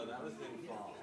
that was in fall.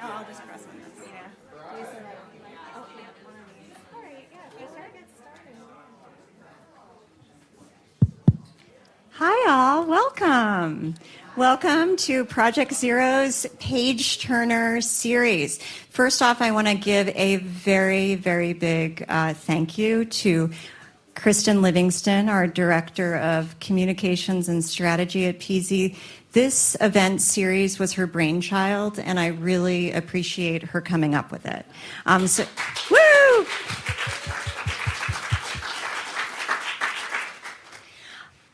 Oh, I'll just press on this, yeah. Oh, yeah, one of these. All right, yeah, go start, get started. Hi, all. Welcome. Welcome to Project Zero's Page Turner series. First off, I want to give a very, very big thank you to Kristen Livingston, our Director of Communications and Strategy at PZ. This event series was her brainchild, and I really appreciate her coming up with it. Woo!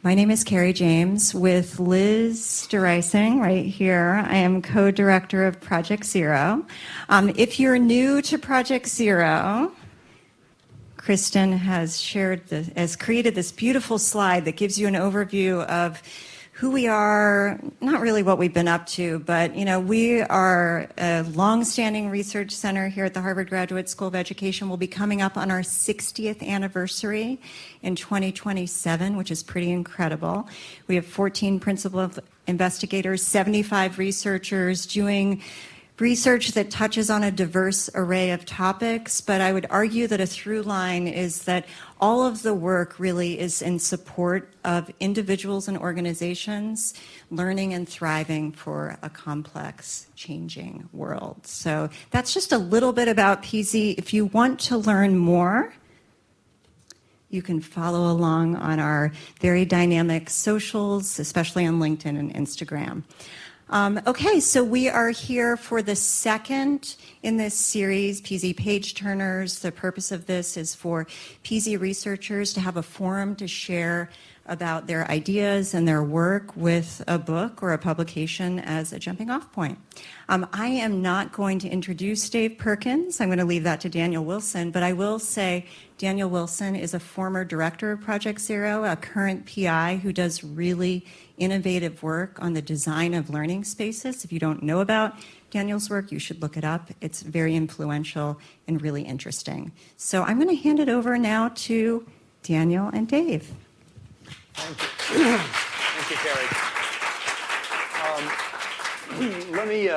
My name is Carrie James with Liz DeRising right here. I am co-director of Project Zero. If you're new to Project Zero, Kristen has created this beautiful slide that gives you an overview of who we are, not really what we've been up to, but we are a long-standing research center here at the Harvard Graduate School of Education. We'll be coming up on our 60th anniversary in 2027, which is pretty incredible. We have 14 principal investigators, 75 researchers doing research that touches on a diverse array of topics, but I would argue that a through line is that all of the work really is in support of individuals and organizations learning and thriving for a complex, changing world. So that's just a little bit about PZ. If you want to learn more, you can follow along on our very dynamic socials, especially on LinkedIn and Instagram. Okay, so we are here for the second in this series, PZ Page Turners. The purpose of this is for PZ researchers to have a forum to share about their ideas and their work with a book or a publication as a jumping off point. I am not going to introduce Dave Perkins. I'm going to leave that to Daniel Wilson, but I will say Daniel Wilson is a former director of Project Zero, a current PI who does really innovative work on the design of learning spaces. If you don't know about Daniel's work, you should look it up. It's very influential and really interesting. So I'm going to hand it over now to Daniel and Dave. Thank you. Thank you, Carrie. Let me,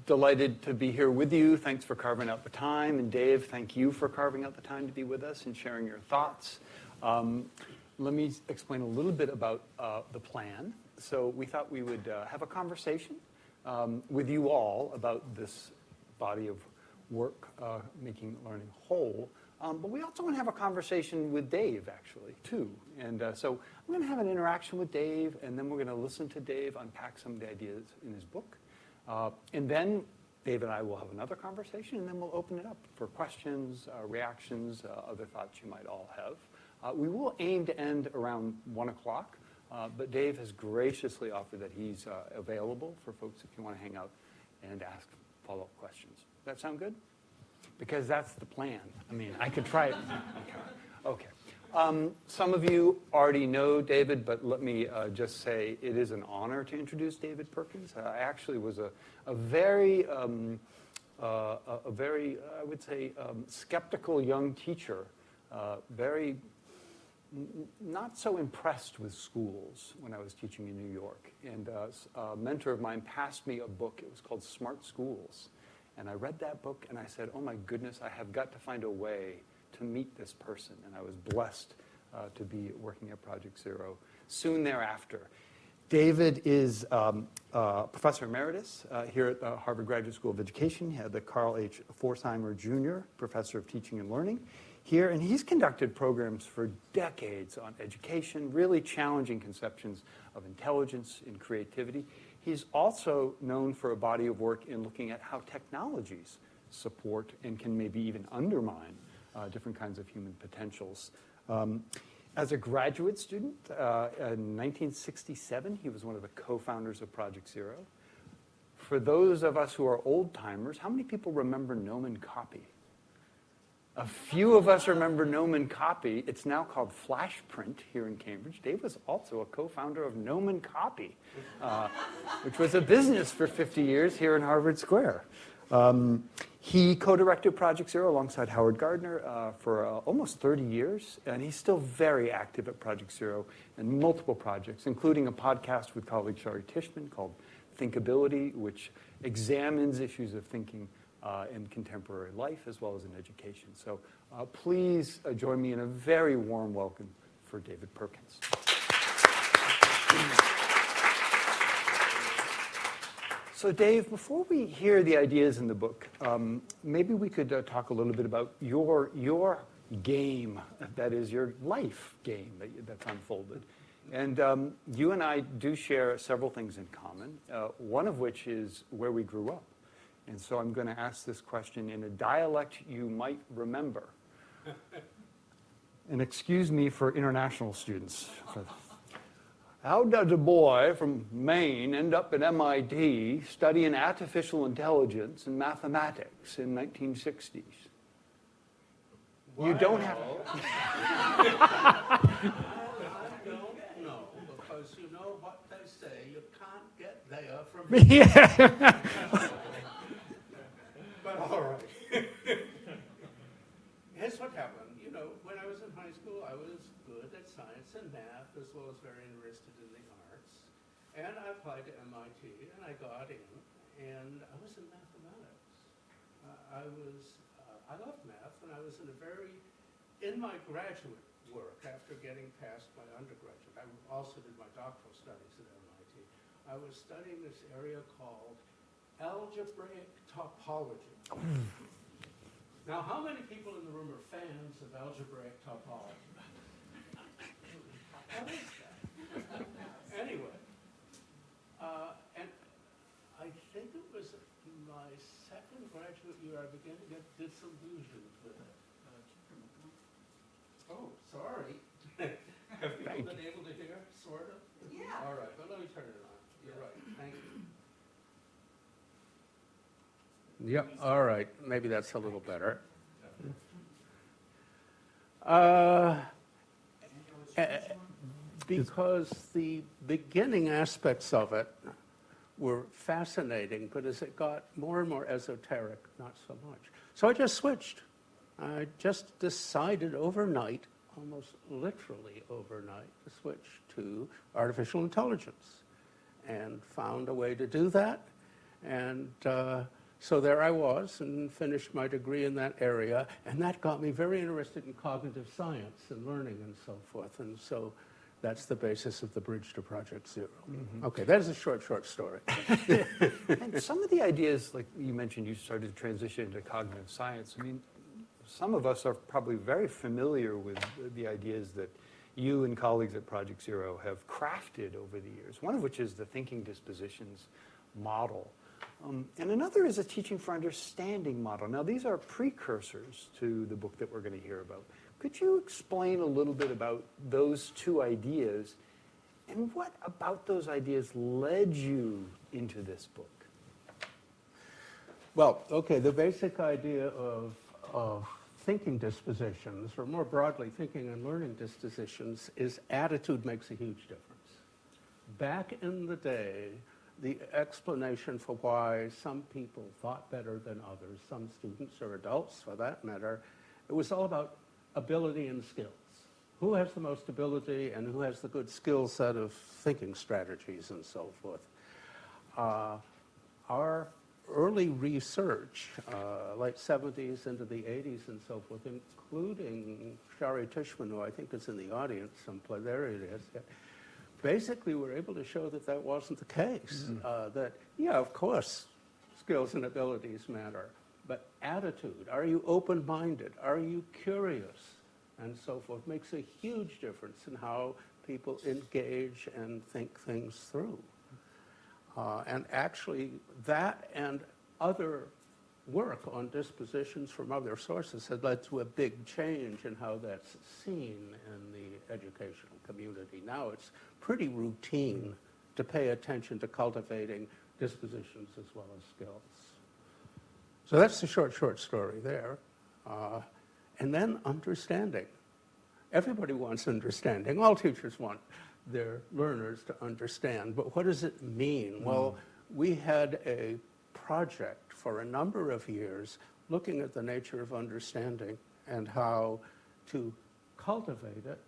delighted to be here with you. Thanks for carving out the time. And Dave, thank you for carving out the time to be with us and sharing your thoughts. Let me explain a little bit about the plan. So we thought we would have a conversation with you all about this body of work, making learning whole. But we also want to have a conversation with Dave, actually, too. And so I'm going to have an interaction with Dave, and then we're going to listen to Dave unpack some of the ideas in his book. And then Dave and I will have another conversation, and then we'll open it up for questions, reactions, other thoughts you might all have. We will aim to end around 1 o'clock, but Dave has graciously offered that he's available for folks if you want to hang out and ask follow-up questions. Does that sound good? Because that's the plan. I mean, I could try it. Okay. Some of you already know David, but let me just say it is an honor to introduce David Perkins. I actually was a very, I would say, skeptical young teacher, very not so impressed with schools when I was teaching in New York. And a mentor of mine passed me a book. It was called Smart Schools. And I read that book, and I said, oh, my goodness, I have got to find a way to meet this person. And I was blessed to be working at Project Zero soon thereafter. David is Professor Emeritus here at the Harvard Graduate School of Education. He had the Carl H. Forsheimer Jr. Professor of Teaching and Learning here. And he's conducted programs for decades on education, really challenging conceptions of intelligence and creativity. He's also known for a body of work in looking at how technologies support and can maybe even undermine different kinds of human potentials. As a graduate student in 1967, he was one of the co-founders of Project Zero. For those of us who are old-timers, how many people remember Gnomon Copy? A few of us remember Gnomon Copy. It's now called Flash Print here in Cambridge. Dave was also a co-founder of Gnomon Copy, which was a business for 50 years here in Harvard Square. He co-directed Project Zero alongside Howard Gardner for almost 30 years, and he's still very active at Project Zero and multiple projects, including a podcast with colleague Shari Tishman called Thinkability, which examines issues of thinking in contemporary life as well as in education. So please join me in a very warm welcome for David Perkins. So Dave, before we hear the ideas in the book, maybe we could talk a little bit about your game, that is your life game that's unfolded. And you and I do share several things in common, one of which is where we grew up. And so I'm going to ask this question in a dialect you might remember. And excuse me for international students. How does a boy from Maine end up at MIT studying artificial intelligence and mathematics in 1960s? Well, you don't have... I don't know, because you know what they say, you can't get there from here. Yeah. But all right. Here's what happened. You know, when I was in high school, I was good at science and math, as well as very interested in the arts. And I applied to MIT, and I got in, and I was in mathematics. I loved math, and I was in my graduate work, after getting past my undergraduate, I also did my doctoral studies at MIT. I was studying this area called algebraic topology. Now, how many people in the room are fans of algebraic topology? What is that? Anyway, and I think it was my second graduate Yep, all right, maybe that's a little better. Because the beginning aspects of it were fascinating, but as it got more and more esoteric, not so much. So I just switched. I just decided overnight, almost literally overnight, to switch to artificial intelligence and found a way to do that. And so there I was and finished my degree in that area. And that got me very interested in cognitive science and learning and so forth. And so that's the basis of the bridge to Project Zero. Mm-hmm. Okay, that is a short story. And some of the ideas, like you mentioned, you started to transition into cognitive science. I mean, some of us are probably very familiar with the ideas that you and colleagues at Project Zero have crafted over the years, one of which is the thinking dispositions model. And another is a teaching for understanding model. Now, these are precursors to the book that we're going to hear about. Could you explain a little bit about those two ideas and what about those ideas led you into this book? Well, okay, the basic idea of thinking dispositions, or more broadly, thinking and learning dispositions, is attitude makes a huge difference. Back in the day, the explanation for why some people thought better than others, some students or adults for that matter, it was all about ability and skills. Who has the most ability and who has the good skill set of thinking strategies and so forth. Our early research, late 70s into the 80s and so forth, including Shari Tishman, who I think is in the audience someplace, there it is, basically we're able to show that that wasn't the case. That, yeah, of course, skills and abilities matter, but attitude, are you open-minded? Are you curious? And so forth makes a huge difference in how people engage and think things through. And actually, that and other work on dispositions from other sources has led to a big change in how that's seen in the educational community. Now it's pretty routine to pay attention to cultivating dispositions as well as skills. So that's the short story there. And then understanding. Everybody wants understanding. All teachers want their learners to understand. But what does it mean? Well, we had a project for a number of years looking at the nature of understanding and how to cultivate it.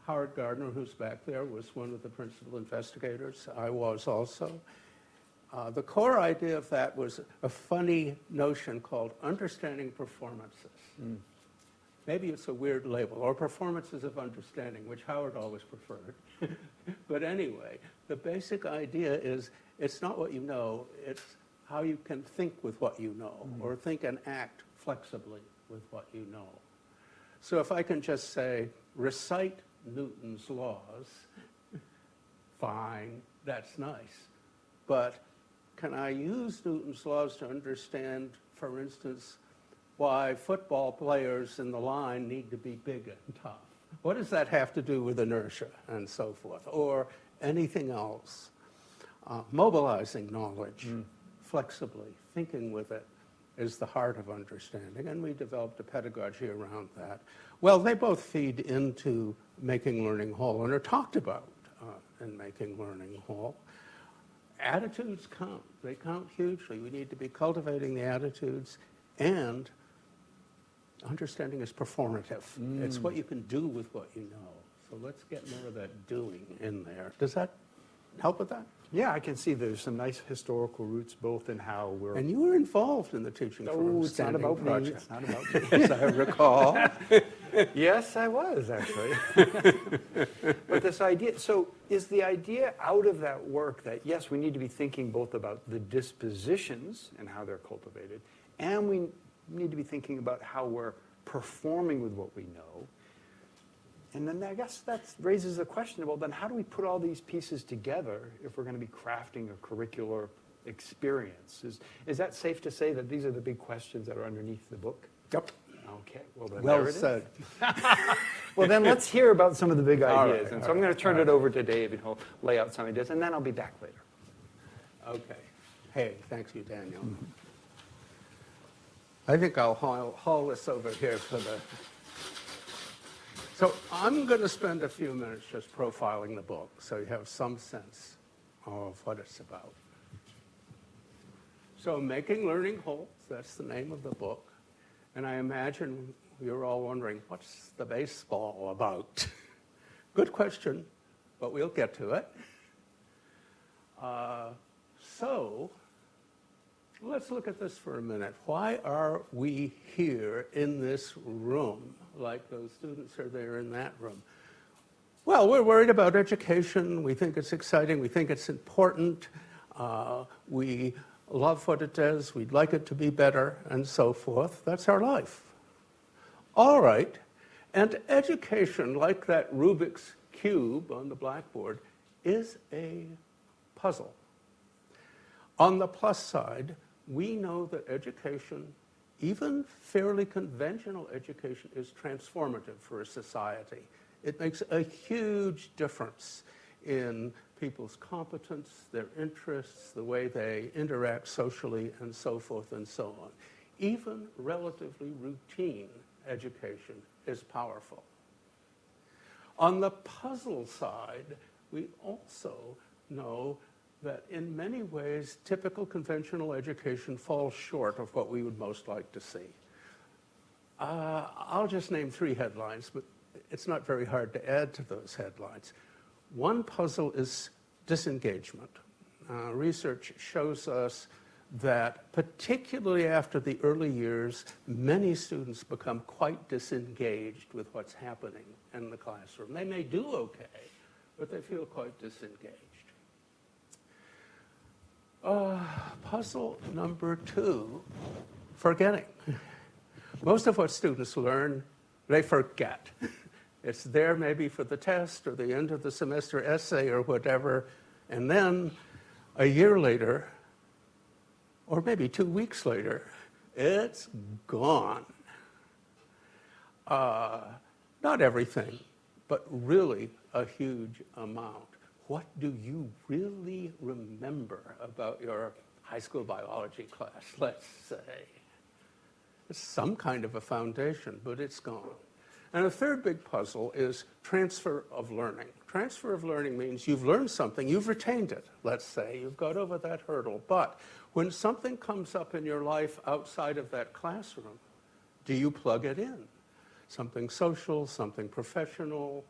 Howard Gardner, who's back there, was one of the principal investigators. I was also. The core idea of that was a funny notion called understanding performances. Maybe it's a weird label, or performances of understanding, which Howard always preferred. But anyway, the basic idea is it's not what you know, it's how you can think with what you know, or think and act flexibly with what you know. So if I can just say, recite Newton's laws, fine, that's nice. But can I use Newton's laws to understand, for instance, why football players in the line need to be big and tough? What does that have to do with inertia and so forth? Or anything else? Mobilizing knowledge flexibly, thinking with it, is the heart of understanding. And we developed a pedagogy around that. Well, they both feed into making learning whole and are talked about in making learning whole. Attitudes count. They count hugely. We need to be cultivating the attitudes, and understanding is performative. It's what you can do with what you know. So let's get more of that doing in there. Does that help with that? Yeah, I can see there's some nice historical roots both in how we're... And you were involved in the teaching for it's not understanding about me. project. It's not about me. As I recall. Yes, I was, actually. But this idea, so is the idea out of that work that, yes, we need to be thinking both about the dispositions and how they're cultivated, and we need to be thinking about how we're performing with what we know. And then I guess that raises the question, well, then how do we put all these pieces together if we're going to be crafting a curricular experience? Is that safe to say that these are the big questions that are underneath the book? Yep. Okay, well then Well there it said. Well, then let's hear about some of the big ideas. Right, and so I'm going to turn it over to Dave, and he'll lay out some ideas, and then I'll be back later. Okay. Hey, thanks you, Daniel. I think I'll haul this over here for the... So I'm going to spend a few minutes just profiling the book so you have some sense of what it's about. So Making Learning Whole, that's the name of the book. And I imagine you're all wondering, what's the baseball about? Good question, but we'll get to it. So let's look at this for a minute. Why are we here in this room, like those students are there in that room? Well, we're worried about education. We think it's exciting. We think it's important. We love what it does. We'd like it to be better, and so forth. That's our life. All right. And education, like that Rubik's Cube on the blackboard, is a puzzle. On the plus side, we know that education, even fairly conventional education, is transformative for a society. It makes a huge difference in people's competence, their interests, the way they interact socially, and so forth and so on. Even relatively routine education is powerful. On the puzzle side, we also know that in many ways, typical conventional education falls short of what we would most like to see. I'll just name 3 headlines, but it's not very hard to add to those headlines. One puzzle is disengagement. Research shows us that particularly after the early years, many students become quite disengaged with what's happening in the classroom. They may do okay, but they feel quite disengaged. Puzzle number 2, forgetting. Most of what students learn, they forget. It's there maybe for the test or the end of the semester essay or whatever, and then a year later, or maybe 2 weeks later, it's gone. Not everything, but really a huge amount. What do you really remember about your high school biology class, let's say? It's some kind of a foundation, but it's gone. And a third big puzzle is transfer of learning. Transfer of learning means you've learned something, you've retained it, let's say, you've got over that hurdle. But when something comes up in your life outside of that classroom, do you plug it in? Something social, something professional,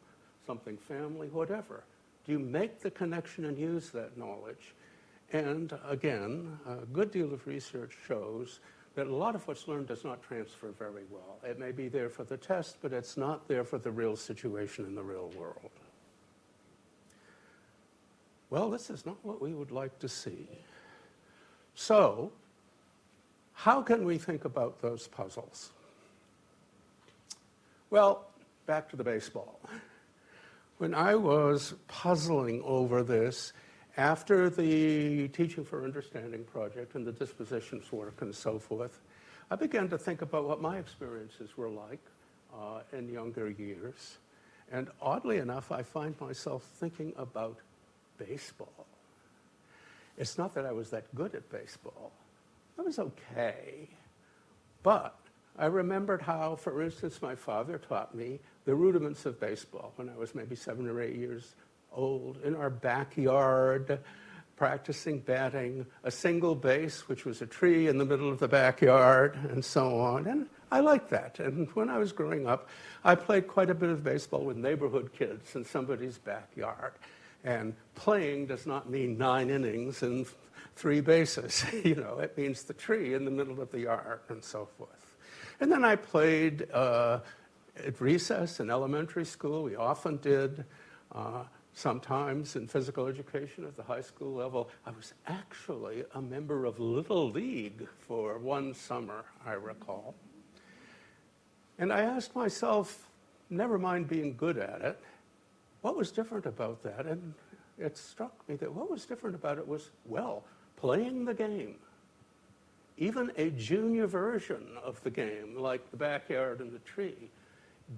something family, whatever. Do you make the connection and use that knowledge? And again, a good deal of research shows that a lot of what's learned does not transfer very well. It may be there for the test, but it's not there for the real situation in the real world. Well, this is not what we would like to see. So, how can we think about those puzzles? Well, back to the baseball. When I was puzzling over this, after the Teaching for Understanding project and the dispositions work and so forth, I began to think about what my experiences were like in younger years. And oddly enough, I find myself thinking about baseball. It's not that I was that good at baseball. I was okay. But I remembered how, for instance, my father taught me the rudiments of baseball when I was maybe 7 or 8 years old, in our backyard, practicing batting a single base, which was a tree in the middle of the backyard, and so on. And I liked that. And when I was growing up, I played quite a bit of baseball with neighborhood kids in somebody's backyard. And playing does not mean 9 innings and 3 bases. You know, it means the tree in the middle of the yard and so forth. And then I played at recess in elementary school. We often did. Sometimes in physical education at the high school level. I was actually a member of Little League for one summer, I recall. And I asked myself, never mind being good at it, what was different about that? And it struck me that what was different about it was, well, playing the game. Even a junior version of the game, like the backyard and the tree,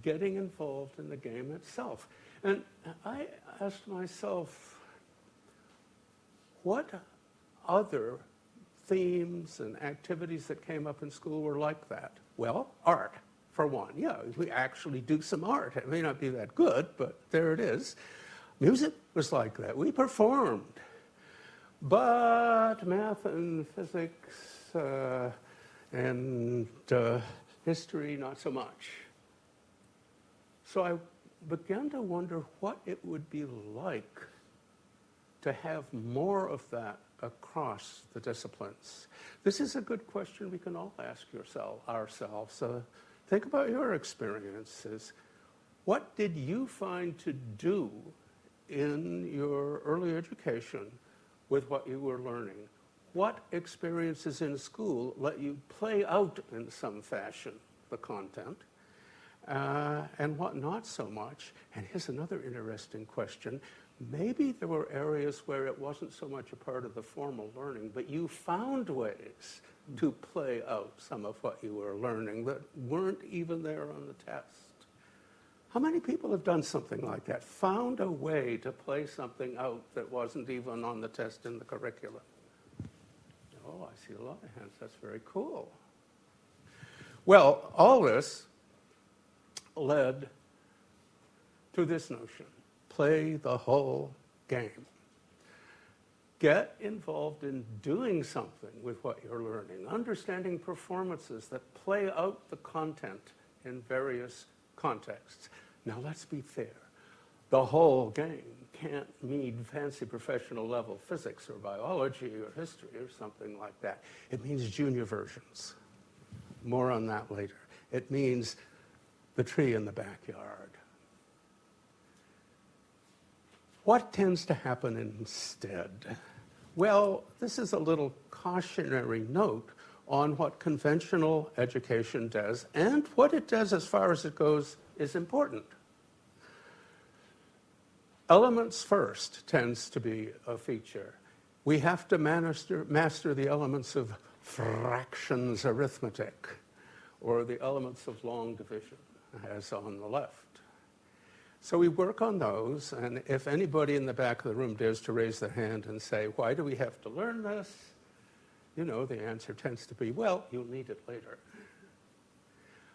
getting involved in the game itself. And I asked myself, what other themes and activities that came up in school were like that? Well, art, for one. Yeah, we actually do some art. It may not be that good, but there it is. Music was like that. We performed. But math and physics and history, not so much. So I began to wonder what it would be like to have more of that across the disciplines. This is a good question we can all ask ourselves. Think about your experiences. What did you find to do in your early education with what you were learning? What experiences in school let you play out in some fashion the content, and what not so much? And here's another interesting question. Maybe there were areas where it wasn't so much a part of the formal learning, but you found ways to play out some of what you were learning that weren't even there on the test. How many people have done something like that? Found a way to play something out that wasn't even on the test in the curriculum? Oh, I see a lot of hands. That's very cool. Well, all this led to this notion. Play the whole game. Get involved in doing something with what you're learning, understanding performances that play out the content in various contexts. Now, let's be fair. The whole game can't mean fancy professional level physics or biology or history or something like that. It means junior versions. More on that later. It means the tree in the backyard. What tends to happen instead? Well, this is a little cautionary note on what conventional education does, and what it does as far as it goes is important. Elements first tends to be a feature. We have to master the elements of fractions arithmetic, or the elements of long division, as on the left. So we work on those, and if anybody in the back of the room dares to raise their hand and say, why do we have to learn this? You know, the answer tends to be, well, you'll need it later.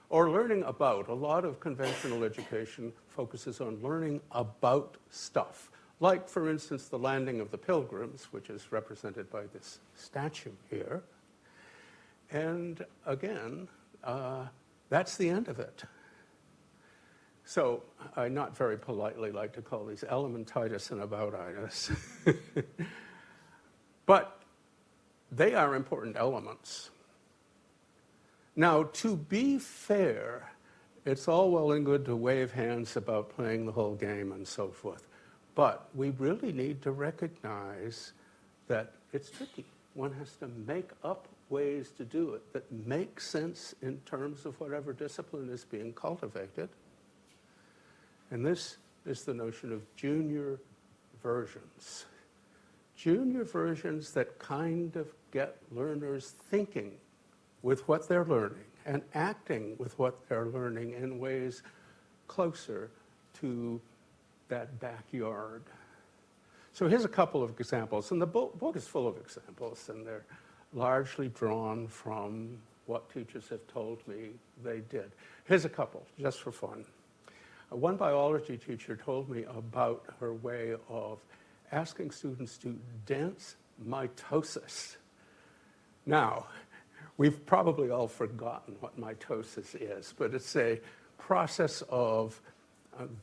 Or learning about. A lot of conventional education focuses on learning about stuff. Like, for instance, the landing of the Pilgrims, which is represented by this statue here. And again, that's the end of it. So I not very politely like to call these elementitis and aboutitis. But they are important elements. Now, to be fair, it's all well and good to wave hands about playing the whole game and so forth. But we really need to recognize that it's tricky. One has to make up ways to do it that make sense in terms of whatever discipline is being cultivated. And this is the notion of junior versions. Junior versions that kind of get learners thinking with what they're learning and acting with what they're learning in ways closer to that backyard. So here's a couple of examples, and the book is full of examples, and they're largely drawn from what teachers have told me they did. Here's a couple, just for fun. One biology teacher told me about her way of asking students to dance mitosis. Now, we've probably all forgotten what mitosis is, but it's a process of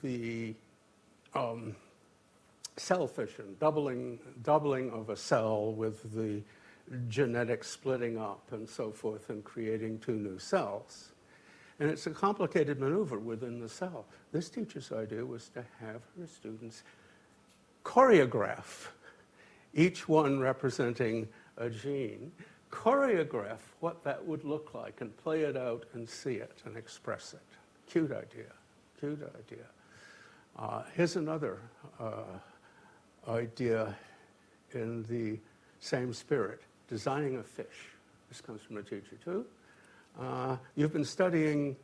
the cell fission, doubling of a cell with the genetic splitting up and so forth and creating two new cells. And it's a complicated maneuver within the cell. This teacher's idea was to have her students choreograph, each one representing a gene, choreograph what that would look like and play it out and see it and express it. Cute idea, cute idea. Here's another idea in the same spirit, designing a fish. This comes from a teacher too. You've been studying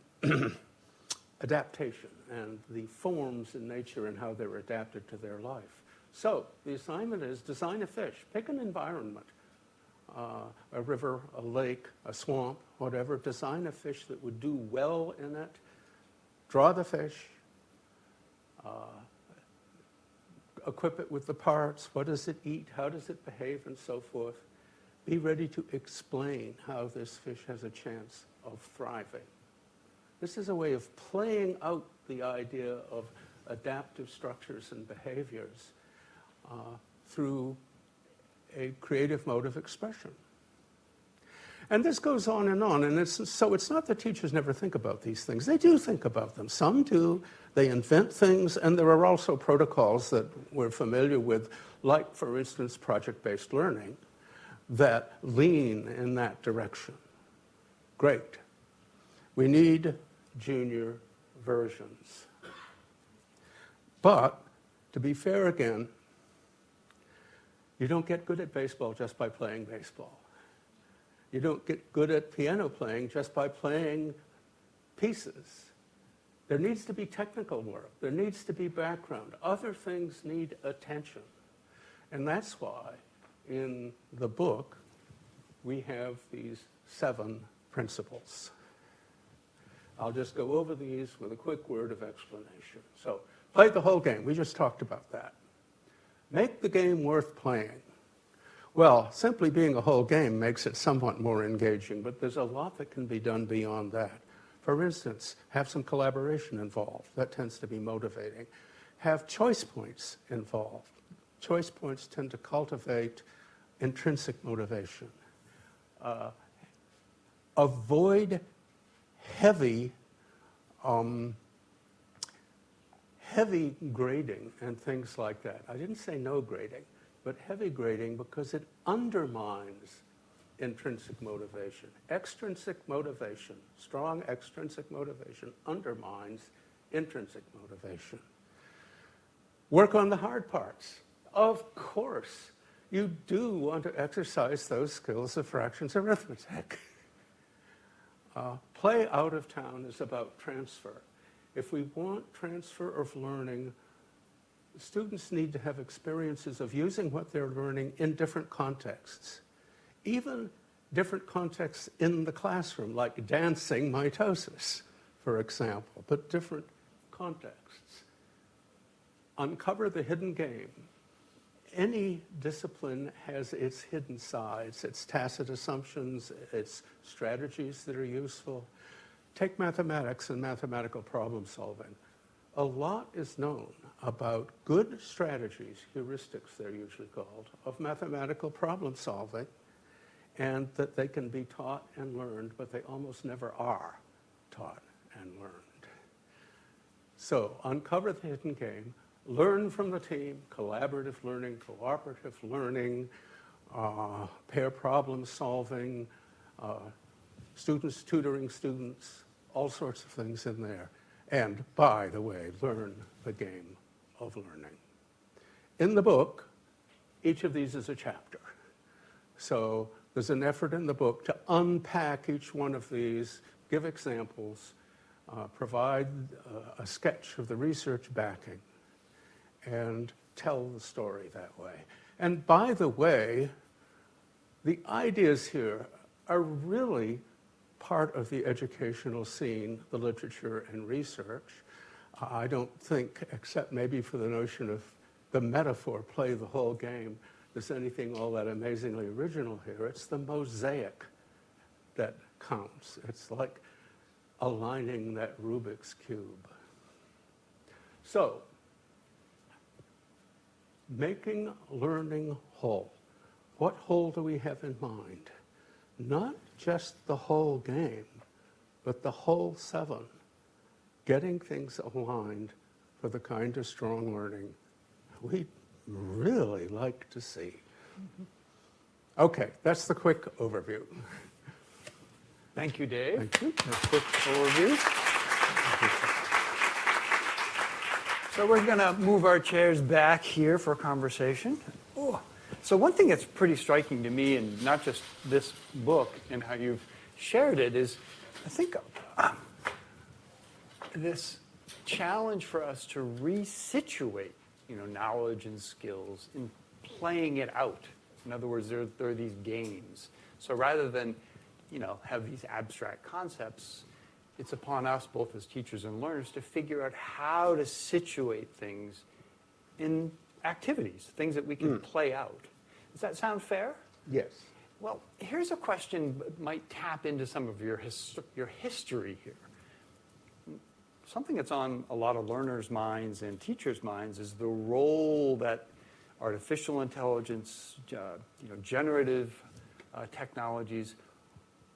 adaptation and the forms in nature and how they're adapted to their life. So the assignment is design a fish. Pick an environment a river, a lake, a swamp, whatever. Design a fish that would do well in it. Draw the fish. Equip it with the parts. What does it eat? How does it behave? And so forth. Be ready to explain how this fish has a chance of thriving. This is a way of playing out the idea of adaptive structures and behaviors through a creative mode of expression. And this goes on, and so it's not that teachers never think about these things. They do think about them. Some do. They invent things, and there are also protocols that we're familiar with, like, for instance, project-based learning, that lean in that direction. Great. We need junior versions. But, to be fair again, you don't get good at baseball just by playing baseball. You don't get good at piano playing just by playing pieces. There needs to be technical work. There needs to be background. Other things need attention. And that's why in the book we have these 7 principles. I'll just go over these with a quick word of explanation. So, play the whole game. We just talked about that. Make the game worth playing. Well, simply being a whole game makes it somewhat more engaging, but there's a lot that can be done beyond that. For instance, have some collaboration involved. That tends to be motivating. Have choice points involved. Choice points tend to cultivate intrinsic motivation. Avoid heavy grading and things like that. I didn't say no grading, but heavy grading, because it undermines intrinsic motivation. Extrinsic motivation, strong extrinsic motivation, undermines intrinsic motivation. Work on the hard parts. Of course, you do want to exercise those skills of fractions arithmetic. Play out of town is about transfer. If we want transfer of learning, students need to have experiences of using what they're learning in different contexts. Even different contexts in the classroom, like dancing mitosis, for example, but different contexts. Uncover the hidden game. Any discipline has its hidden sides, its tacit assumptions, its strategies that are useful. Take mathematics and mathematical problem solving. A lot is known about good strategies, heuristics they're usually called, of mathematical problem solving, and that they can be taught and learned, but they almost never are taught and learned. So, uncover the hidden game, learn from the team, collaborative learning, cooperative learning, pair problem solving, students tutoring students, all sorts of things in there. And, by the way, learn the game of learning. In the book, each of these is a chapter. So there's an effort in the book to unpack each one of these, give examples, provide a sketch of the research backing, and tell the story that way. And by the way, the ideas here are really part of the educational scene, the literature and research. I don't think, except maybe for the notion of the metaphor, play the whole game, there's anything all that amazingly original here. It's the mosaic that counts. It's like aligning that Rubik's Cube. So, making learning whole. What whole do we have in mind? Not just the whole game, but the whole 7. Getting things aligned for the kind of strong learning we really like to see. Okay, that's the quick overview. Thank you, Dave. Thank you. A quick overview. So we're going to move our chairs back here for conversation. Oh. So one thing that's pretty striking to me, and not just this book and how you've shared it, is I think this challenge for us to resituate, knowledge and skills in playing it out In other words, there are these games. So rather than, have these abstract concepts, it's upon us, both as teachers and learners, to figure out how to situate things in activities, things that we can play out. Does that sound fair? Yes. Well, here's a question that might tap into some of your history here. Something that's on a lot of learners' minds and teachers' minds is the role that artificial intelligence, generative technologies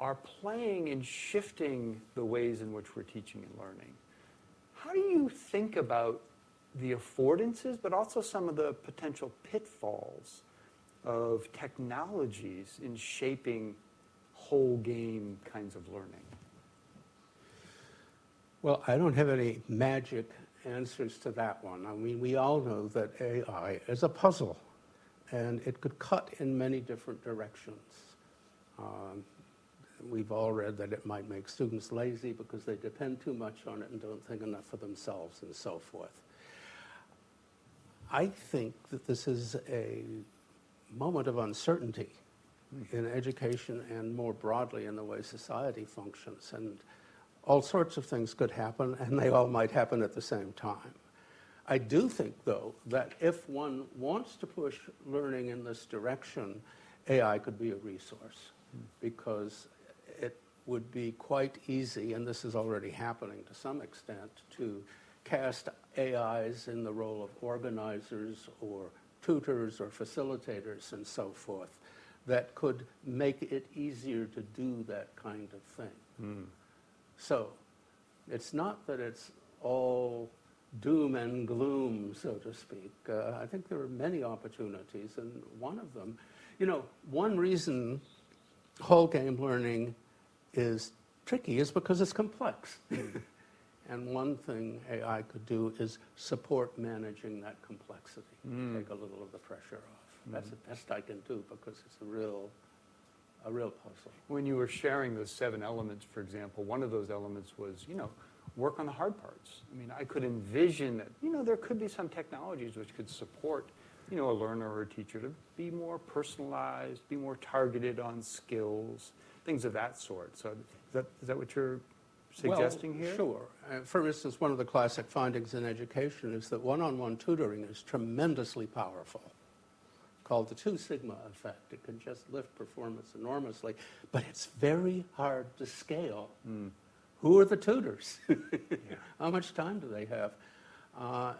are playing in shifting the ways in which we're teaching and learning. How do you think about the affordances, but also some of the potential pitfalls of technologies in shaping whole game kinds of learning? Well, I don't have any magic answers to that one. I mean, we all know that AI is a puzzle, and it could cut in many different directions. We've all read that it might make students lazy because they depend too much on it and don't think enough for themselves and so forth. I think that this is a moment of uncertainty in education and more broadly in the way society functions. And all sorts of things could happen, and they all might happen at the same time. I do think, though, that if one wants to push learning in this direction, AI could be a resource, because it would be quite easy, and this is already happening to some extent, to cast AIs in the role of organizers or tutors or facilitators and so forth that could make it easier to do that kind of thing. So it's not that it's all doom and gloom, so to speak. I think there are many opportunities, and one of them, one reason whole game learning is tricky is because it's complex. And one thing AI could do is support managing that complexity, take a little of the pressure off. That's the best I can do, because it's a real puzzle. When you were sharing those 7 elements, for example, one of those elements was, work on the hard parts. I mean, I could envision that, there could be some technologies which could support, a learner or a teacher to be more personalized, be more targeted on skills, things of that sort. So is that what you're suggesting here? Sure. For instance, one of the classic findings in education is that one-on-one tutoring is tremendously powerful, called the 2 sigma effect. It can just lift performance enormously, but it's very hard to scale. Who are the tutors? How much time do they have?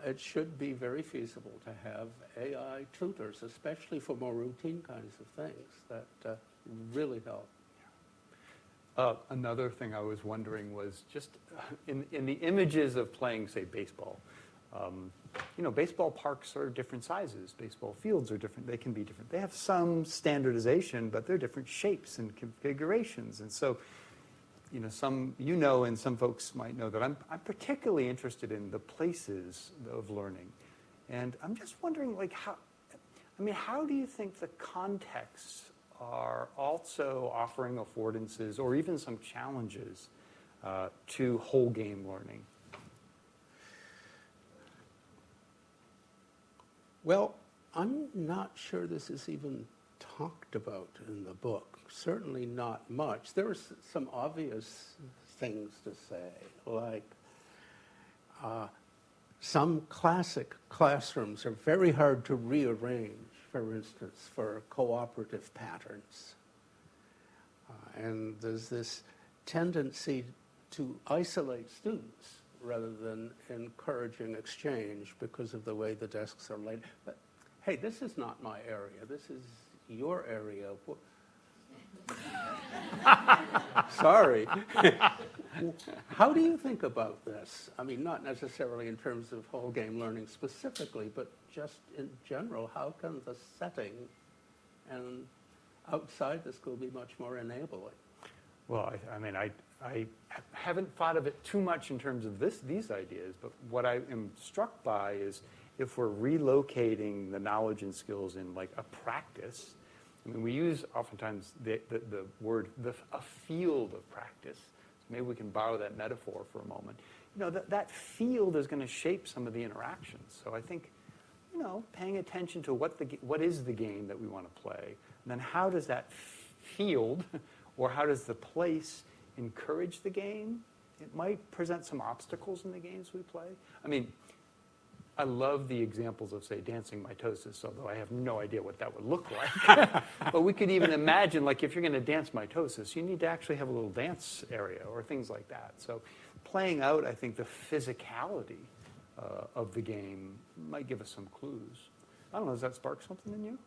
It should be very feasible to have AI tutors, especially for more routine kinds of things that really help. Another thing I was wondering was just in the images of playing, say, baseball. Baseball parks are different sizes. Baseball fields are different. They can be different. They have some standardization, but they're different shapes and configurations. And so, and some folks might know that I'm particularly interested in the places of learning. And I'm just wondering, how do you think the contexts are also offering affordances or even some challenges to whole game learning? Well, I'm not sure this is even talked about in the book. Certainly not much. There are some obvious things to say, like some classic classrooms are very hard to rearrange, for instance, for cooperative patterns. And there's this tendency to isolate students rather than encouraging exchange because of the way the desks are laid. But hey, this is not my area. This is your area. Sorry. How do you think about this? I mean, not necessarily in terms of whole game learning specifically, but just in general, how can the setting and outside the school be much more enabling? Well, I haven't thought of it too much in terms of these ideas, but what I am struck by is if we're relocating the knowledge and skills in like a practice. I mean, we use oftentimes the word a field of practice. So maybe we can borrow that metaphor for a moment. That field is going to shape some of the interactions. So I think paying attention to what is the game that we want to play, and then how does that field or how does the place encourage the game? It might present some obstacles in the games we play. I mean, I love the examples of, say, dancing mitosis, although I have no idea what that would look like. But we could even imagine, like, if you're going to dance mitosis, you need to actually have a little dance area or things like that. So playing out, I think, the physicality of the game might give us some clues. I don't know, does that spark something in you?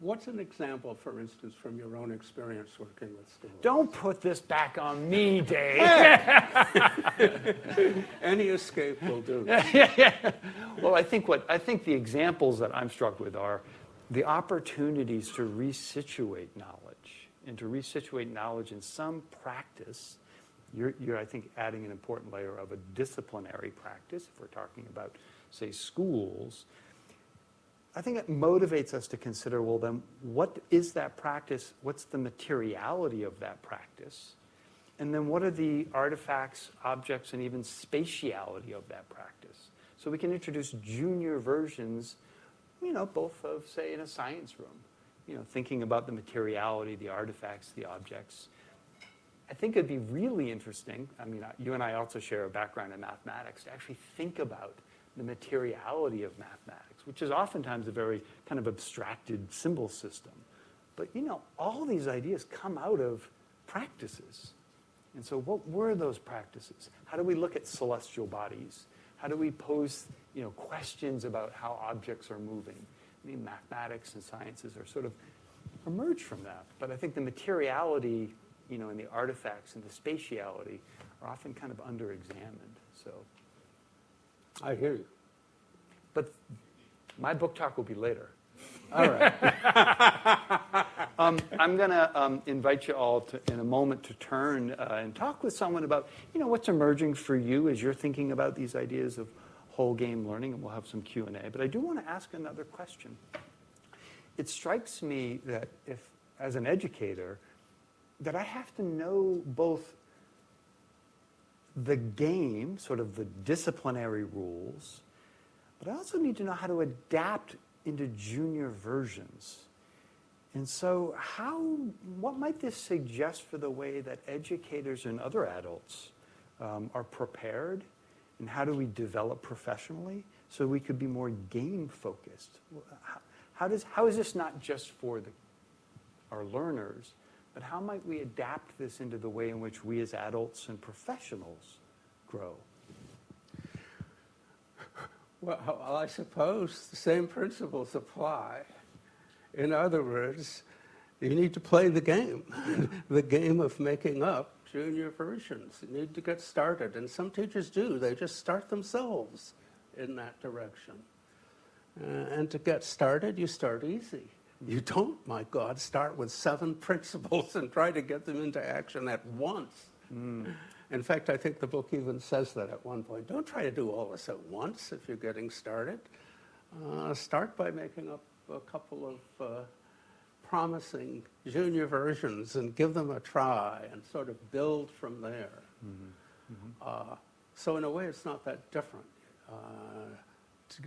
What's an example, for instance, from your own experience working with schools? Don't put this back on me, Dave. Any escape will do. Well, I think the examples that I'm struck with are the opportunities to resituate knowledge and to resituate knowledge in some practice. You're, I think, adding an important layer of a disciplinary practice, if we're talking about, say, schools. I think it motivates us to consider, well, then, what is that practice? What's the materiality of that practice? And then what are the artifacts, objects, and even spatiality of that practice? So we can introduce junior versions, both of, say, in a science room, thinking about the materiality, the artifacts, the objects. I think it'd be really interesting, you and I also share a background in mathematics, to actually think about the materiality of mathematics, which is oftentimes a very kind of abstracted symbol system. But, all these ideas come out of practices. And so what were those practices? How do we look at celestial bodies? How do we pose, questions about how objects are moving? Mathematics and sciences are sort of emerged from that. But I think the materiality, and the artifacts and the spatiality are often kind of under-examined. So I hear you. But my book talk will be later. All right. I'm going to invite you all in a moment to turn and talk with someone about, what's emerging for you as you're thinking about these ideas of whole game learning, and we'll have some Q&A. But I do want to ask another question. It strikes me that if, as an educator, that I have to know both the game, sort of the disciplinary rules, but I also need to know how to adapt into junior versions. And so what might this suggest for the way that educators and other adults are prepared, and how do we develop professionally so we could be more game-focused? How is this not just for our learners, but how might we adapt this into the way in which we as adults and professionals grow? Well, I suppose the same principles apply. In other words, you need to play the game, the game of making up junior versions. You need to get started, and some teachers do. They just start themselves in that direction. And to get started, you start easy. You don't, my God, start with 7 principles and try to get them into action at once. In fact, I think the book even says that at one point. Don't try to do all this at once if you're getting started. Start by making up a couple of promising junior versions and give them a try and sort of build from there. So in a way, it's not that different.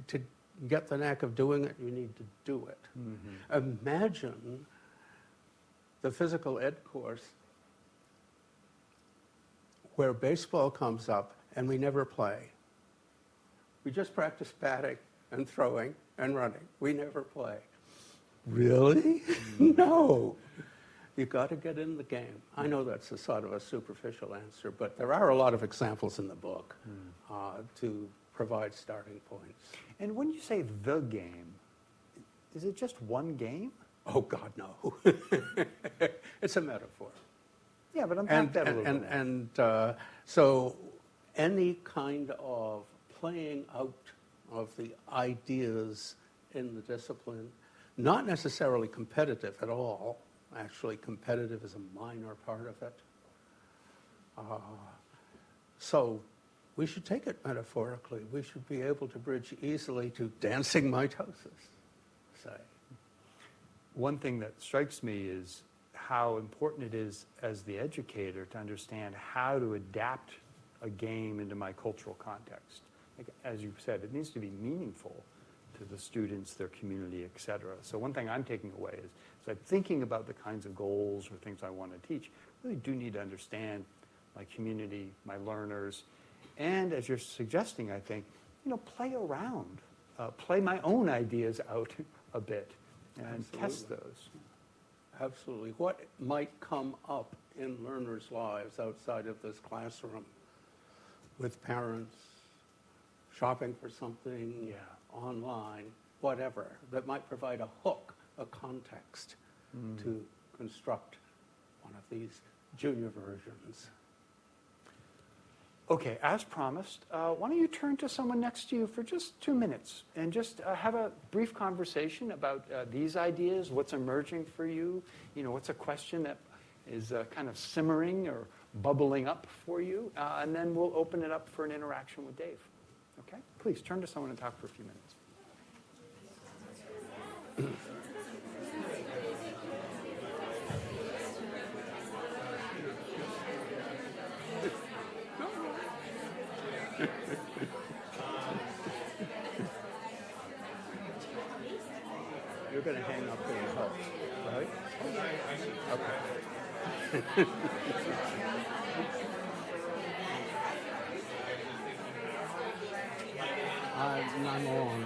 To get the knack of doing it, you need to do it. Imagine the physical ed course where baseball comes up and we never play. We just practice batting and throwing and running. We never play. Really? No. You've got to get in the game. I know that's a sort of a superficial answer, but there are a lot of examples in the book to provide starting points. And when you say the game, is it just one game? Oh, God, no. It's a metaphor. Yeah, but unpack that a little bit. And so any kind of playing out of the ideas in the discipline, not necessarily competitive at all. Actually, competitive is a minor part of it. So we should take it metaphorically. We should be able to bridge easily to dancing mitosis, say. One thing that strikes me is how important it is as the educator to understand how to adapt a game into my cultural context. Like, as you said, it needs to be meaningful to the students, their community, et cetera. So one thing I'm taking away is I'm thinking about the kinds of goals or things I want to teach. I really do need to understand my community, my learners, and as you're suggesting, I think, play around, play my own ideas out a bit, and test those. Absolutely. What might come up in learners' lives outside of this classroom with parents, shopping for something online, whatever, that might provide a hook, a context to construct one of these junior versions. Okay, as promised, why don't you turn to someone next to you for just 2 minutes and just have a brief conversation about these ideas, what's emerging for you, what's a question that is kind of simmering or bubbling up for you, and then we'll open it up for an interaction with Dave. Okay? Please turn to someone and talk for a few minutes. You're going to hang up there and help, right? Okay. I'm on.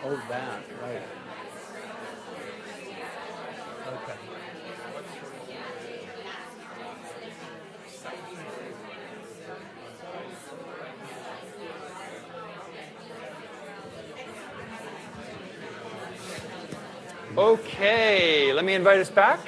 Oh, that, right. Okay. Okay, let me invite us back.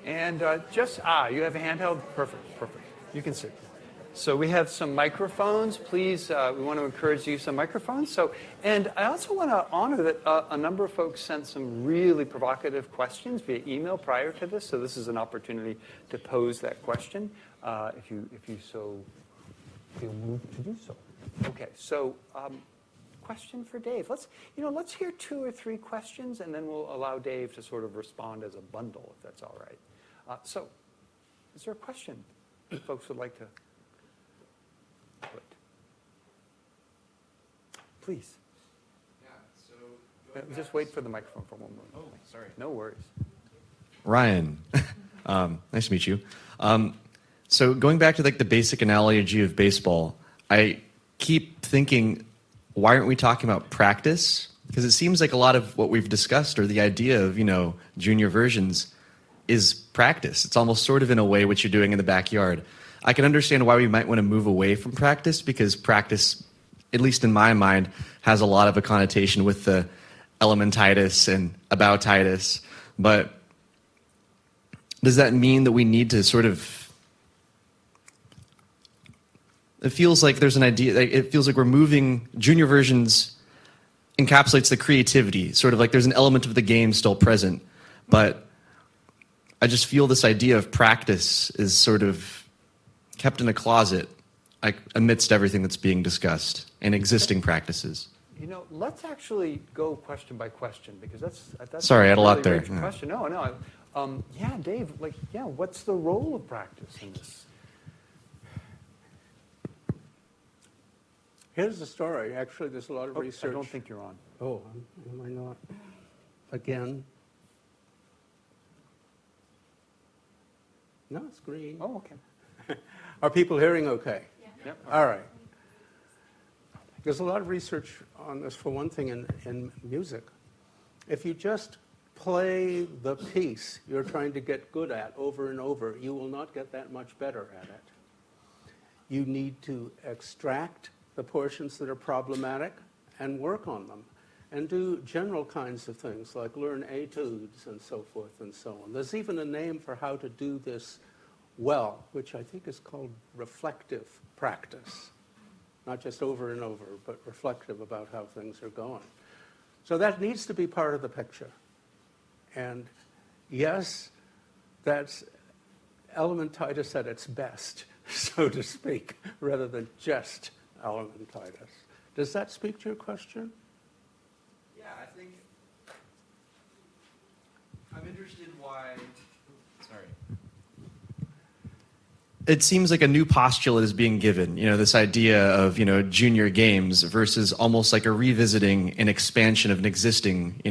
And you have a handheld? Perfect. You can sit. So we have some microphones. Please, we want to encourage you to use some microphones. And I also want to honor that a number of folks sent some really provocative questions via email prior to this. So this is an opportunity to pose that question if you so feel moved to do so. Okay, so question for Dave. Let's hear 2 or 3 questions, and then we'll allow Dave to sort of respond as a bundle, if that's all right. So, is there a question that folks would like to put? Please. Yeah. So just wait for the microphone for one moment. Oh, sorry. No worries. Ryan, nice to meet you. So going back to the basic analogy of baseball, I keep thinking, why aren't we talking about practice? Because it seems like a lot of what we've discussed, or the idea of junior versions, is practice. It's almost sort of in a way what you're doing in the backyard. I can understand why we might want to move away from practice, because practice, at least in my mind, has a lot of a connotation with the elementitis and aboutitis. But does that mean that we need to sort of... It feels like there's an idea, it feels like we're moving, junior versions encapsulates the creativity, sort of like there's an element of the game still present. But I just feel this idea of practice is sort of kept in a closet like amidst everything that's being discussed and existing practices? You know, let's actually go question by question, because that's Sorry, I had a lot really there. rich question. No. Yeah, Dave, what's the role of practice in this? Here's the story. Actually, there's a lot of research. I don't think you're on. Oh, am I not? Again? No, it's green. Oh, okay. Are people hearing okay? Yeah. Yep. All right. There's a lot of research on this, for one thing, in music. If you just play the piece you're trying to get good at over and over, you will not get that much better at it. You need to extract the portions that are problematic and work on them, and do general kinds of things like learn etudes and so forth and so on. There's even a name for how to do this well, which I think is called reflective practice. Not just over and over, but reflective about how things are going. So that needs to be part of the picture. And yes, that's elementitis at its best, so to speak, rather than just elementitis. Does that speak to your question? Yeah, I think I'm interested why. Sorry. It seems like a new postulate is being given, this idea of, junior games versus almost like a revisiting and expansion of an existing,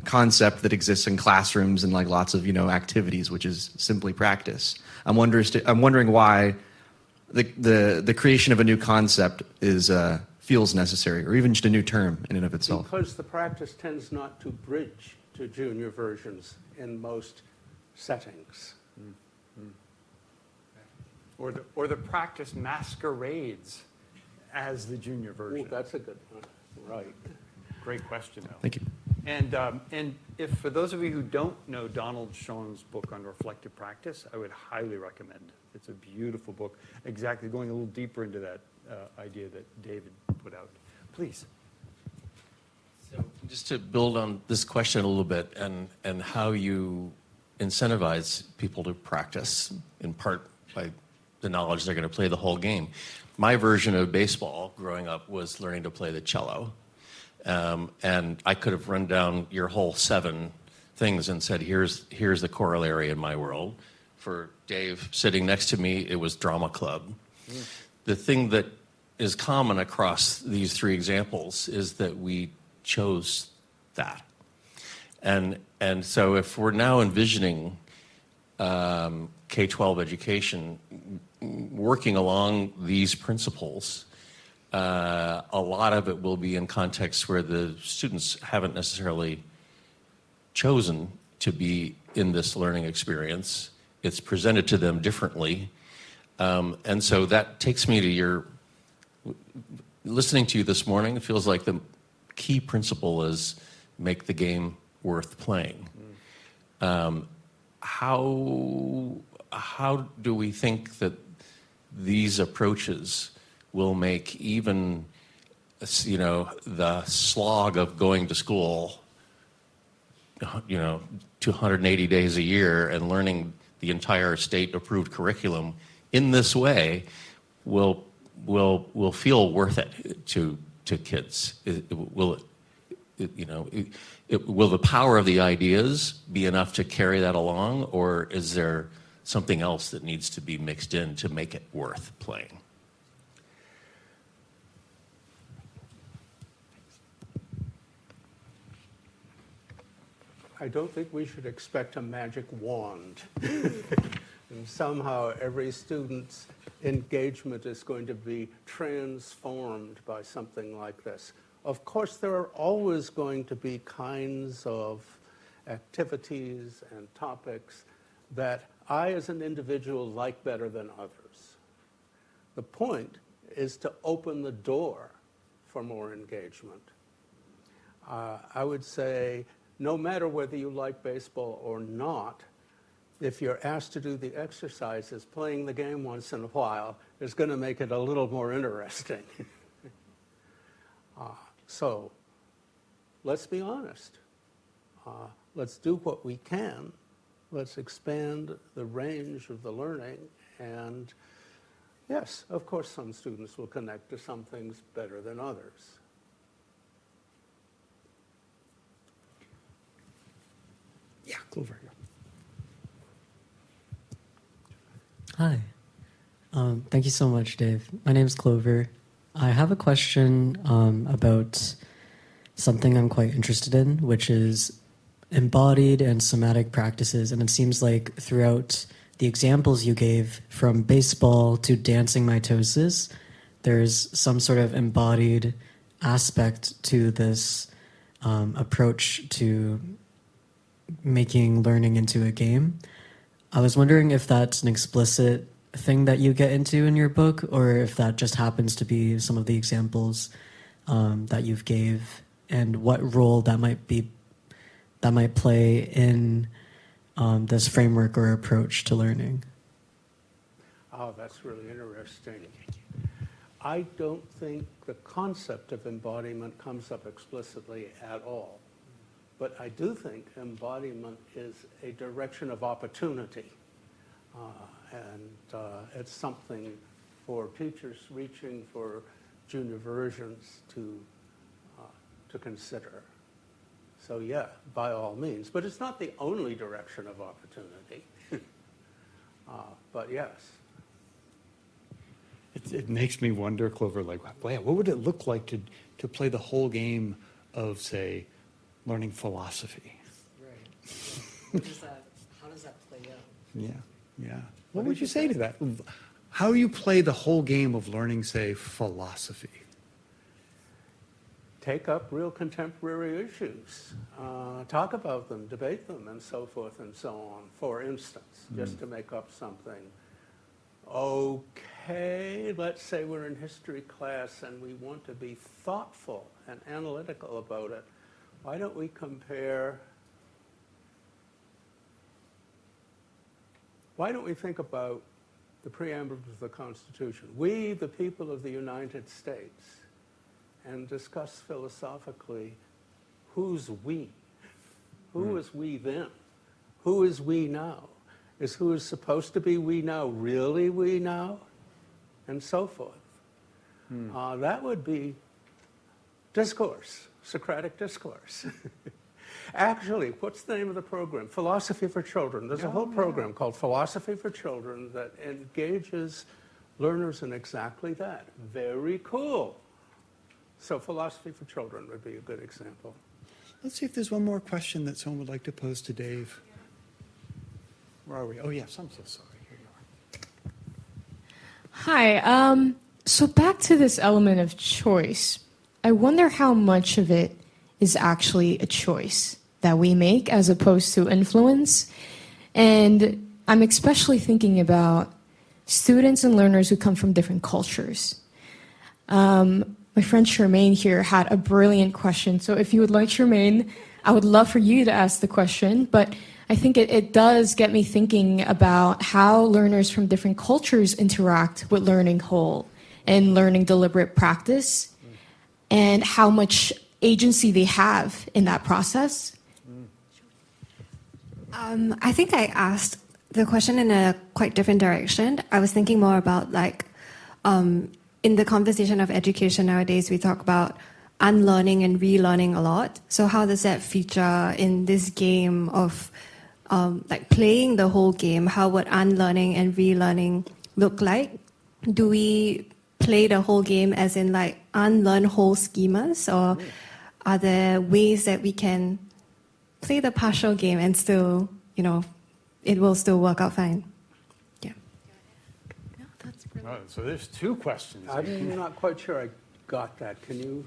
concept that exists in classrooms and like lots of, activities, which is simply practice. I'm wondering why the creation of a new concept feels necessary, or even just a new term in and of itself. Because the practice tends not to bridge to junior versions in most settings. Or the practice masquerades as the junior version. Ooh, that's a good one. Right. Great question, though. Thank you. And if for those of you who don't know Donald Schoen's book on reflective practice, I would highly recommend it. It's a beautiful book, exactly going a little deeper into that idea that David put out. Please. So just to build on this question a little bit, and how you incentivize people to practice, in part by the knowledge they're going to play the whole game. My version of baseball growing up was learning to play the cello. And I could have run down your whole 7 things and said, here's the corollary in my world. For Dave sitting next to me, it was drama club. The thing that is common across these 3 examples is that we chose that. And so if we're now envisioning K-12 education working along these principles, a lot of it will be in contexts where the students haven't necessarily chosen to be in this learning experience. It's presented to them differently. And so that takes me to listening to you this morning, it feels like the key principle is make the game worth playing. How do we think that these approaches will make even, the slog of going to school, 280 days a year and learning the entire state-approved curriculum in this way will feel worth it to kids? Will the power of the ideas be enough to carry that along, or is there something else that needs to be mixed in to make it worth playing? I don't think we should expect a magic wand. And somehow every student's engagement is going to be transformed by something like this. Of course, there are always going to be kinds of activities and topics that I, as an individual, like better than others. The point is to open the door for more engagement. I would say, no matter whether you like baseball or not, if you're asked to do the exercises, playing the game once in a while is going to make it a little more interesting. So let's be honest. Let's do what we can. Let's expand the range of the learning and Yes, of course some students will connect to some things better than others. Yeah, Clover. Hi. Thank you so much, Dave. My name is Clover. I have a question about something I'm quite interested in, which is embodied and somatic practices. And it seems like throughout the examples you gave, from baseball to dancing mitosis, there's some sort of embodied aspect to this approach to making learning into a game. I was wondering if that's an explicit thing that you get into in your book, or if that just happens to be some of the examples that you've gave, and what role that might play in this framework or approach to learning. Oh, that's really interesting. I don't think the concept of embodiment comes up explicitly at all. But I do think embodiment is a direction of opportunity. And it's something for teachers reaching for junior versions to consider. So yeah, by all means. But it's not the only direction of opportunity. But yes. It makes me wonder, Clover, like, wow, what would it look like to play the whole game of, say, learning philosophy? Right. How does that play out? Yeah. What would you say to that? How you play the whole game of learning, say, philosophy? Take up real contemporary issues, talk about them, debate them, and so forth and so on. For instance, just to make up something. Okay, let's say we're in history class and we want to be thoughtful and analytical about it. Why don't we think about the preamble of the Constitution? We, the people of the United States, and discuss philosophically, who's we? Who was we then? Who is we now? Is who is supposed to be we now really we now? And so forth. That would be discourse, Socratic discourse. Actually, what's the name of the program? Philosophy for Children. There's a whole program called Philosophy for Children that engages learners in exactly that. Very cool. So Philosophy for Children would be a good example. Let's see if there's one more question that someone would like to pose to Dave. Where are we? Oh, yes, I'm so sorry. Here you are. Hi. So back to this element of choice. I wonder how much of it is actually a choice that we make as opposed to influence. And I'm especially thinking about students and learners who come from different cultures. My friend Charmaine here had a brilliant question. So if you would like, Charmaine, I would love for you to ask the question. But I think it does get me thinking about how learners from different cultures interact with learning whole and learning deliberate practice, and how much agency they have in that process. I think I asked the question in a quite different direction. I was thinking more about in the conversation of education nowadays, we talk about unlearning and relearning a lot. So how does that feature in this game of playing the whole game? How would unlearning and relearning look like? Do we play the whole game as in unlearn whole schemas, or are there ways that we can play the partial game and still, it will still work out fine? Yeah. No, that's brilliant. Oh, so there's two questions. I'm not quite sure I got that. Can you?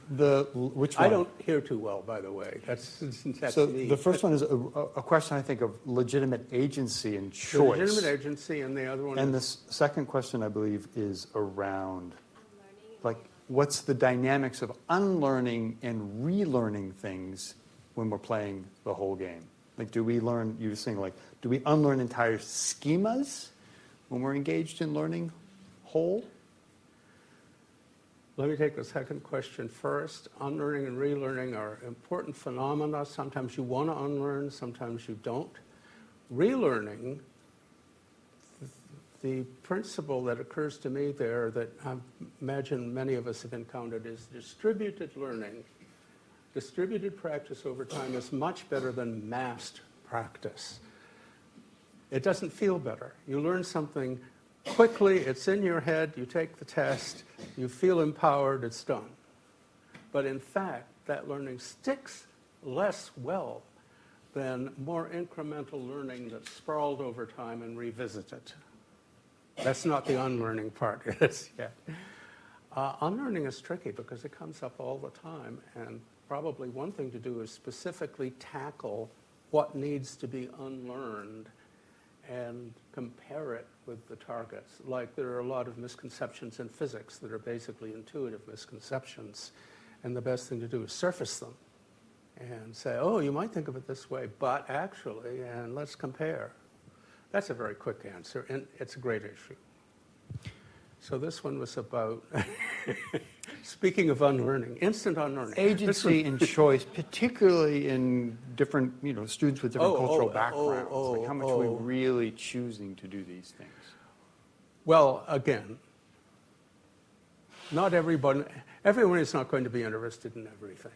Which one? I don't hear too well, by the way. That's So me. the first one is a question, I think, of legitimate agency and choice. Legitimate agency, and the other one And the is... second question, I believe, is around, what's the dynamics of unlearning and relearning things when we're playing the whole game? Do we learn, you were saying, do we unlearn entire schemas when we're engaged in learning whole? Let me take the second question first. Unlearning and relearning are important phenomena. Sometimes you want to unlearn, sometimes you don't. Relearning, the principle that occurs to me there that I imagine many of us have encountered is distributed learning. Distributed practice over time is much better than massed practice. It doesn't feel better. You learn something quickly, it's in your head, you take the test, you feel empowered, it's done. But in fact, that learning sticks less well than more incremental learning that's sprawled over time and revisited. That's not the unlearning part yet. Unlearning is tricky because it comes up all the time, and probably one thing to do is specifically tackle what needs to be unlearned and compare it with the targets. Like there are a lot of misconceptions in physics that are basically intuitive misconceptions, and the best thing to do is surface them and say, oh, you might think of it this way, but actually, and let's compare. That's a very quick answer, and it's a great issue. So this one was about, speaking of unlearning, instant unlearning. Agency and choice, particularly in different, students with different cultural backgrounds. Like how much are we really choosing to do these things? Well, again, not everyone is not going to be interested in everything.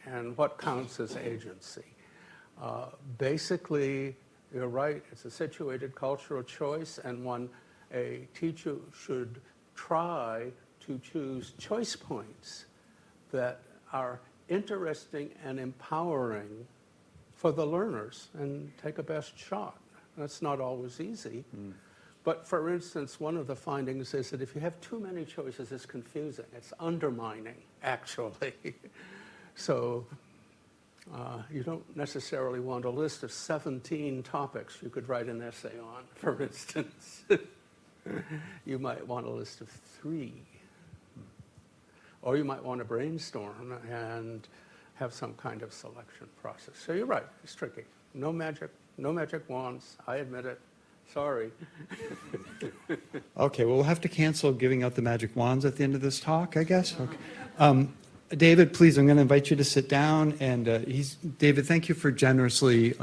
And what counts as agency? Basically, you're right, it's a situated cultural choice, and one a teacher should try to choose choice points that are interesting and empowering for the learners and take a best shot. That's not always easy. But for instance, one of the findings is that if you have too many choices, it's confusing. It's undermining, actually. So you don't necessarily want a list of 17 topics you could write an essay on, for instance. You might want a list of 3. Or you might want to brainstorm and have some kind of selection process. So you're right, it's tricky. No magic wands, I admit it. Sorry. Okay, well, we'll have to cancel giving out the magic wands at the end of this talk, I guess. Okay. David, please, I'm going to invite you to sit down. And David, thank you for generously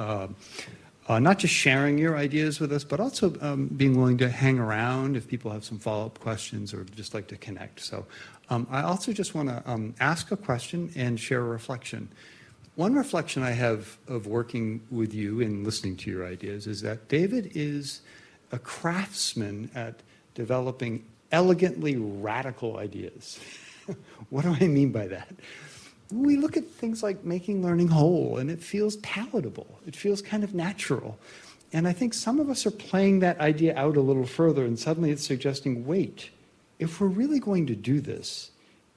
not just sharing your ideas with us, but also being willing to hang around if people have some follow-up questions or just like to connect. So I also just want to ask a question and share a reflection. One reflection I have of working with you and listening to your ideas is that David is a craftsman at developing elegantly radical ideas. What do I mean by that? We look at things like making learning whole, and it feels palatable. It feels kind of natural. And I think some of us are playing that idea out a little further, and suddenly it's suggesting, wait, if we're really going to do this,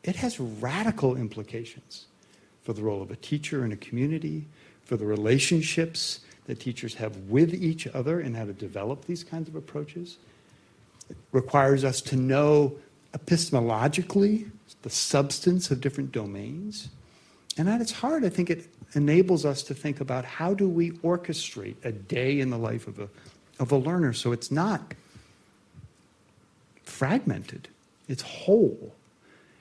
it has radical implications for the role of a teacher in a community, for the relationships that teachers have with each other and how to develop these kinds of approaches. It requires us to know epistemologically the substance of different domains. And at its heart, I think it enables us to think about how do we orchestrate a day in the life of a learner so it's not fragmented, it's whole.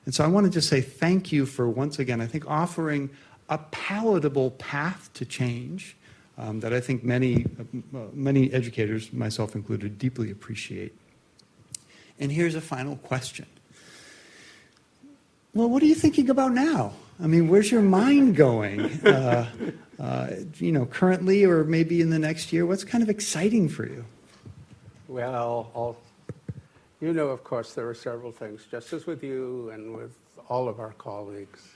And so I want to just say thank you for, once again, I think offering a palatable path to change that I think many educators, myself included, deeply appreciate. And here's a final question. Well, what are you thinking about now? I mean, where's your mind going? Currently or maybe in the next year, what's kind of exciting for you? Well, of course, there are several things, just as with you and with all of our colleagues.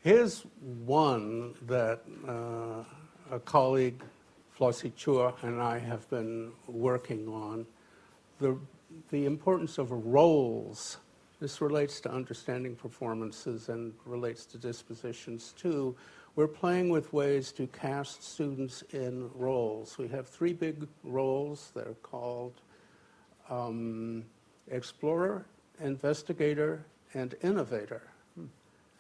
Here's one that a colleague, Flossie Chua, and I have been working on, the importance of roles. This relates to understanding performances and relates to dispositions too. We're playing with ways to cast students in roles. We have 3 big roles. They're called explorer, investigator, and innovator.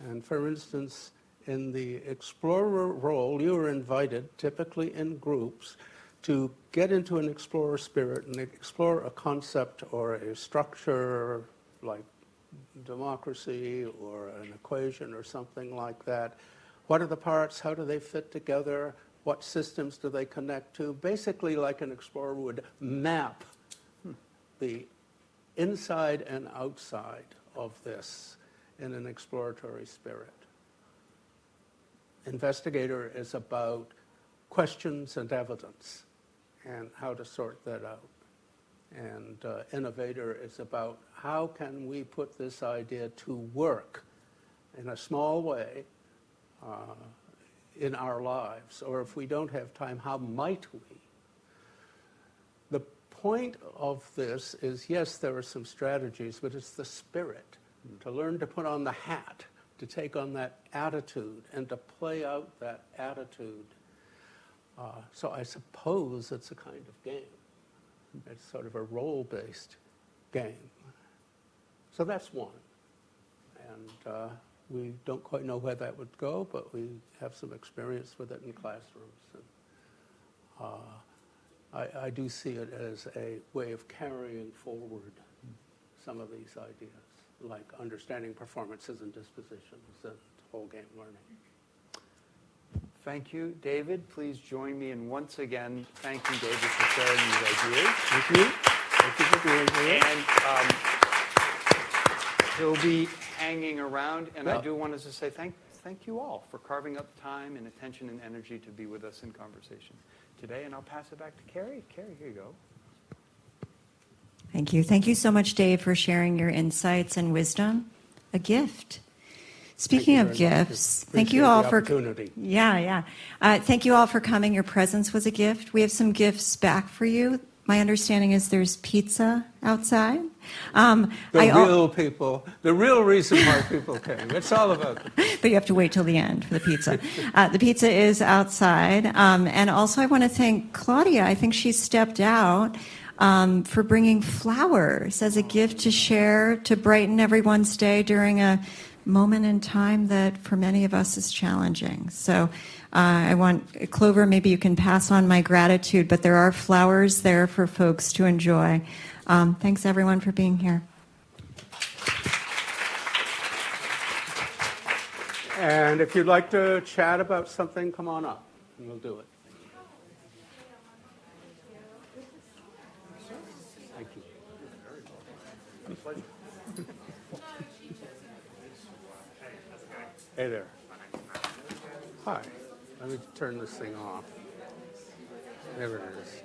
And for instance, in the explorer role, you are invited, typically in groups, to get into an explorer spirit and explore a concept or a structure like democracy or an equation or something like that. What are the parts? How do they fit together? What systems do they connect to? Basically, like an explorer would map the inside and outside of this in an exploratory spirit. Investigator is about questions and evidence and how to sort that out. And innovator is about how can we put this idea to work in a small way in our lives, or if we don't have time, how might we? The point of this is, yes, there are some strategies, but it's the spirit, to learn to put on the hat, to take on that attitude and to play out that attitude. So I suppose it's a kind of game. It's sort of a role-based game. So that's one. And we don't quite know where that would go, but we have some experience with it in classrooms. And I do see it as a way of carrying forward some of these ideas, like understanding performances and dispositions and whole game learning. Thank you, David. Please join me in once again thanking David for sharing these ideas. Thank you. Thank you for being here. And he'll be hanging around, and I Yeah. do want to just say thank you all for carving up time and attention and energy to be with us in conversation today. And I'll pass it back to Carrie. Carrie, here you go. Thank you. Thank you so much, Dave, for sharing your insights and wisdom. A gift. Speaking of gifts, thank you all for opportunity. Thank you all for coming. Your presence was a gift. We have some gifts back for you. My understanding is there's pizza outside. Real people, the real reason why people came. It's all about it. But you have to wait till the end for the pizza. The pizza is outside. And also I want to thank Claudia. I think she stepped out for bringing flowers as a gift to share, to brighten everyone's day during a moment in time that for many of us is challenging. So I want, Clover, maybe you can pass on my gratitude, but there are flowers there for folks to enjoy. Thanks everyone for being here. And if you'd like to chat about something, come on up and we'll do it. Thank you. My pleasure. Hey there. Hi. Let me turn this thing off. There it is.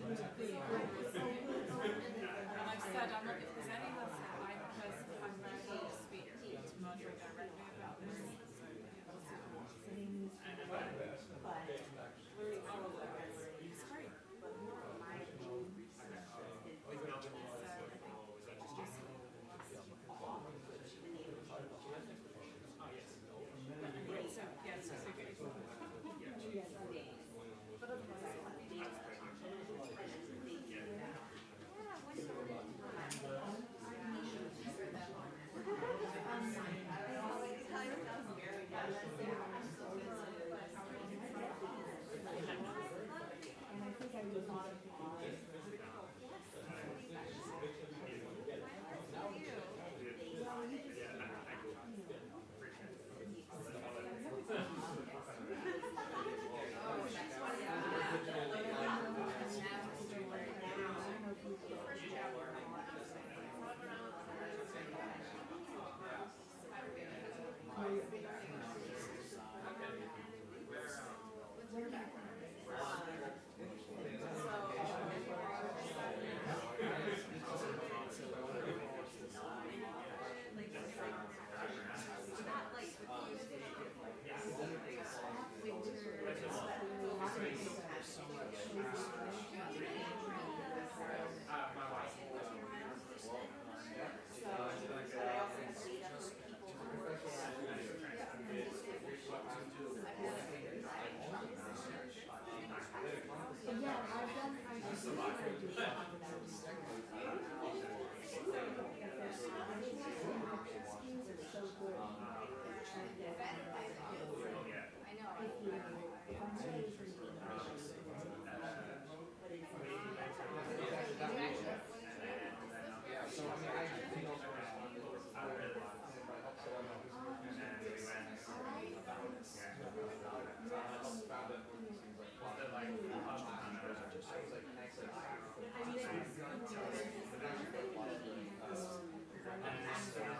I've said, I'm not, if there's any of us, I'm very happy to speak to moderate directly about this. It's great. So, yes, but I